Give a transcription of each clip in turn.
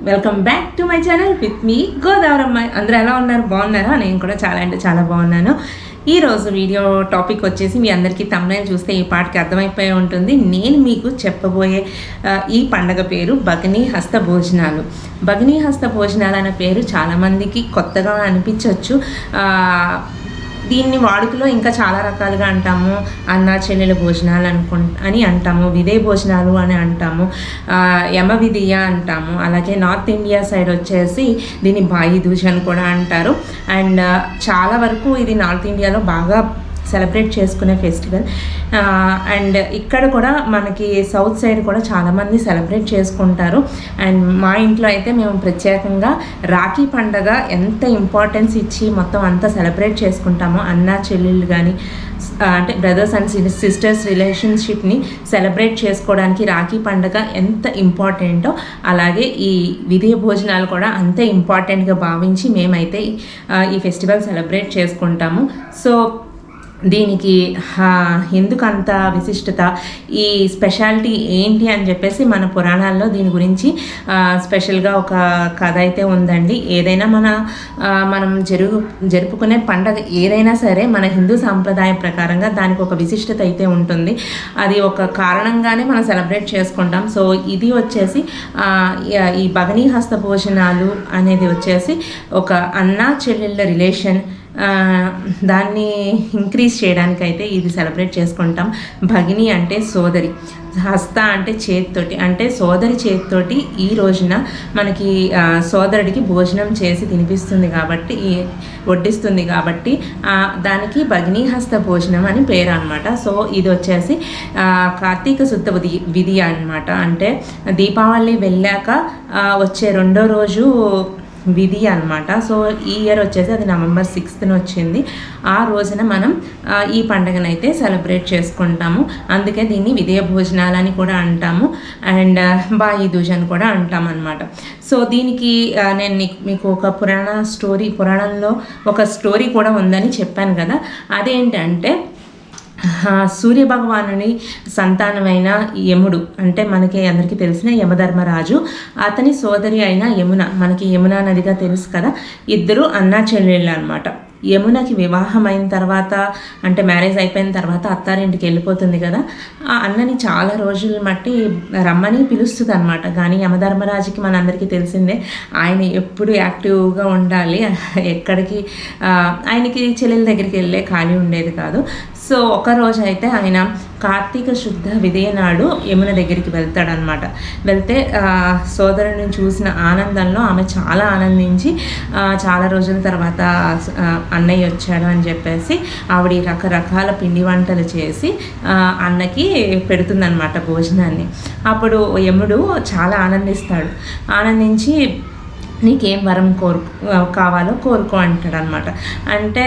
Welcome back to my channel with me Godavari అమ్మాయి. అందరూ ఎలా ఉన్నారు? బాగున్నారా? నేను కూడా చాలా అంటే చాలా బాగున్నాను. ఈరోజు వీడియో టాపిక్ వచ్చేసి మీ అందరికీ థంబ్నెయిల్ చూస్తే ఈ పాటకి అర్థమైపోయి ఉంటుంది. నేను మీకు చెప్పబోయే ఈ పండగ పేరు భగినీ హస్త భోజనాలు. భగినీ హస్త భోజనాలు అనే పేరు చాలామందికి కొత్తగా అనిపించవచ్చు. దీన్ని వాడుకలో ఇంకా చాలా రకాలుగా అంటాము. అన్నా చెల్లెల భోజనాలు అని అంటాము, విదయ భోజనాలు అని అంటాము, యమ విదియ అంటాము. అలాగే నార్త్ ఇండియా సైడ్ వచ్చేసి దీన్ని బhaidooj అని కూడా అంటారు. అండ్ చాలా వరకు ఇది నార్త్ ఇండియాలో బాగా సెలబ్రేట్ చేసుకునే ఫెస్టివల్. అండ్ ఇక్కడ కూడా మనకి సౌత్ సైడ్ కూడా చాలామంది సెలబ్రేట్ చేసుకుంటారు. అండ్ మా ఇంట్లో అయితే మేము ప్రత్యేకంగా రాఖీ పండగ ఎంత ఇంపార్టెన్స్ ఇచ్చి మొత్తం అంతా సెలబ్రేట్ చేసుకుంటామో, అన్నా చెల్లెళ్ళు కానీ అంటే బ్రదర్స్ అండ్ సిస్టర్స్ రిలేషన్షిప్ని సెలబ్రేట్ చేసుకోవడానికి రాఖీ పండగ ఎంత ఇంపార్టెంటో అలాగే ఈ విదయ భోజనాలు కూడా అంతే ఇంపార్టెంట్గా భావించి మేమైతే ఈ ఫెస్టివల్ సెలబ్రేట్ చేసుకుంటాము. సో దీనికి ఎందుకంత విశిష్టత, ఈ స్పెషాలిటీ ఏంటి అని చెప్పేసి మన పురాణాల్లో దీని గురించి స్పెషల్గా ఒక కథ అయితే ఉందండి. ఏదైనా మనం జరుపుకునే పండగ ఏదైనా సరే మన హిందూ సాంప్రదాయ ప్రకారంగా దానికి ఒక విశిష్టత అయితే ఉంటుంది. అది ఒక కారణంగానే మనం సెలబ్రేట్ చేసుకుంటాం. సో ఇది వచ్చేసి ఈ భగినీ హస్త భోజనాలు అనేది వచ్చేసి ఒక అన్నా చెల్లెళ్ళ రిలేషన్ దాన్ని ఇంక్రీజ్ చేయడానికైతే ఇది సెలబ్రేట్ చేసుకుంటాం. భగిని అంటే సోదరి, హస్త అంటే చేతితోటి, అంటే సోదరి చేతితోటి ఈ రోజున మనకి సోదరుడికి భోజనం చేసి తినిపిస్తుంది కాబట్టి, వడ్డిస్తుంది కాబట్టి దానికి భగినీ హస్త భోజనం అని పేరు అనమాట. సో ఇది వచ్చేసి కార్తీక శుద్ధ విదియ అనమాట. అంటే దీపావళి వెళ్ళాక వచ్చే రెండో రోజు విధి అనమాట. సో ఈ ఇయర్ వచ్చేసి అది నవంబర్ 6th వచ్చింది. ఆ రోజున మనం ఈ పండుగనైతే సెలబ్రేట్ చేసుకుంటాము. అందుకే దీన్ని విదయ భోజనాలని కూడా అంటాము అండ్ bhaidooj అని కూడా అంటాం అనమాట. సో దీనికి నేను మీకు ఒక పురాణంలో ఒక స్టోరీ కూడా ఉందని చెప్పాను కదా. అదేంటంటే సూర్యభగవానుని సంతానమైన యముడు, అంటే మనకి అందరికీ తెలిసిన యమధర్మరాజు, అతని సోదరి అయిన యమున, మనకి యమునా నదిగా తెలుసు కదా, ఇద్దరు అన్నా చెల్లెళ్ళు అనమాట. యమునకి వివాహం అయిన తర్వాత, అంటే మ్యారేజ్ అయిపోయిన తర్వాత అత్తారింటికి వెళ్ళిపోతుంది కదా, ఆ అన్నని చాలా రోజులు మట్టి రమ్మని పిలుస్తుంది అనమాట. కానీ యమధర్మరాజుకి మనందరికీ తెలిసిందే, ఆయన ఎప్పుడు యాక్టివ్గా ఉండాలి, ఎక్కడికి ఆయనకి చెల్లెల దగ్గరికి వెళ్ళే ఖాళీ ఉండేది కాదు. సో ఒకరోజు అయితే ఆయన కార్తీక శుద్ధ విదయ నాడు యమున దగ్గరికి వెళ్తాడనమాట. వెళ్తే సోదరుని చూసిన ఆనందంలో ఆమె చాలా ఆనందించి చాలా రోజుల తర్వాత అన్నయ్య వచ్చాడు అని చెప్పేసి ఆవిడ రకరకాల పిండి వంటలు చేసి అన్నకి పెడుతుందన్నమాట భోజనాన్ని. అప్పుడు యముడు చాలా ఆనందిస్తాడు. ఆనందించి నీకేం వరం కావాలో కోరుకో అంటాడు అనమాట. అంటే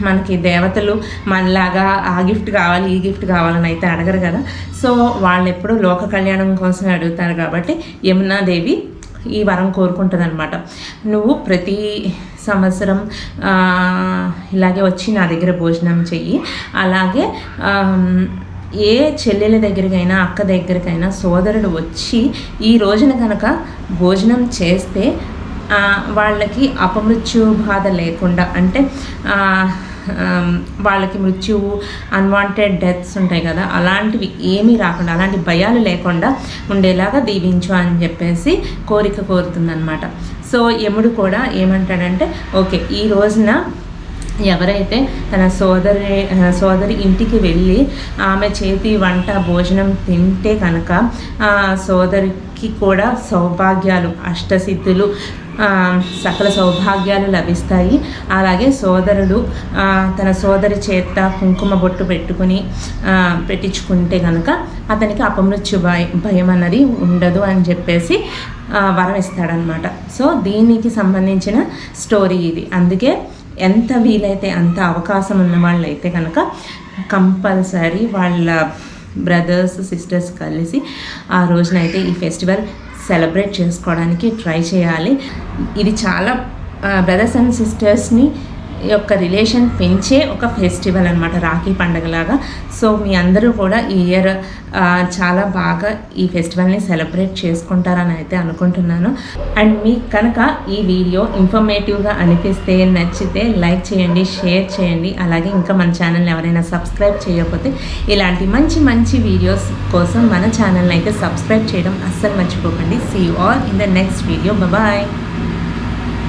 మనకి దేవతలు మనలాగా ఆ గిఫ్ట్ కావాలి ఈ గిఫ్ట్ కావాలని అయితే అడగరు కదా. సో వాళ్ళు ఎప్పుడూ లోక కళ్యాణం కోసం అడుగుతారు కాబట్టి యమునాదేవి ఈ వరం కోరుకుంటుంది అనమాట. నువ్వు ప్రతి సంవత్సరం ఇలాగే వచ్చి నా దగ్గర భోజనం చెయ్యి, అలాగే ఏ చెల్లెల దగ్గరికైనా అక్క దగ్గరికైనా సోదరుడు వచ్చి ఈ రోజున కనుక భోజనం చేస్తే వాళ్ళకి అపమృత్యు బాధ లేకుండా, అంటే వాళ్ళకి మృత్యువు, అన్వాంటెడ్ డెత్స్ ఉంటాయి కదా, అలాంటివి ఏమీ రాకుండా, అలాంటి భయాలు లేకుండా ఉండేలాగా దీవించు అని చెప్పేసి కోరిక కోరుతుందన్నమాట. సో యముడు కూడా ఏమంటాడంటే, ఓకే, ఈ రోజున ఎవరైతే తన సోదరి ఇంటికి వెళ్ళి ఆమె చేతి వంట భోజనం తింటే కనుక సోదరికి కూడా సౌభాగ్యాలు, అష్టసిద్ధులు, సకల సౌభాగ్యాలు లభిస్తాయి. అలాగే సోదరుడు తన సోదరి చేత కుంకుమ బొట్టు పెట్టించుకుంటే కనుక అతనికి అపమృత్యు భయం అన్నది ఉండదు అని చెప్పేసి వరం ఇస్తాడనమాట. సో దీనికి సంబంధించిన స్టోరీ ఇది. అందుకే ఎంత వీలైతే అంత అవకాశం ఉన్న వాళ్ళైతే కనుక కంపల్సరీ వాళ్ళ బ్రదర్స్ సిస్టర్స్ కలిసి ఆ రోజునైతే ఈ ఫెస్టివల్ సెలబ్రేట్ చేసుకోవడానికి ట్రై చేయాలి. ఇది చాలా బ్రదర్స్ అండ్ సిస్టర్స్ని యొక్క రిలేషన్ పెంచే ఒక ఫెస్టివల్ అనమాట, రాఖీ పండుగలాగా. సో మీ అందరూ కూడా ఈ ఇయర్ చాలా బాగా ఈ ఫెస్టివల్ని సెలబ్రేట్ చేసుకుంటారని అయితే అనుకుంటున్నాను. అండ్ మీకు కనుక ఈ వీడియో ఇన్ఫర్మేటివ్గా అనిపిస్తే, నచ్చితే లైక్ చేయండి, షేర్ చేయండి. అలాగే ఇంకా మన ఛానల్ని ఎవరైనా సబ్స్క్రైబ్ చేయకపోతే ఇలాంటి మంచి మంచి వీడియోస్ కోసం మన ఛానల్ని అయితే సబ్స్క్రైబ్ చేయడం అస్సలు మర్చిపోకండి. See you all in the next video. Bye.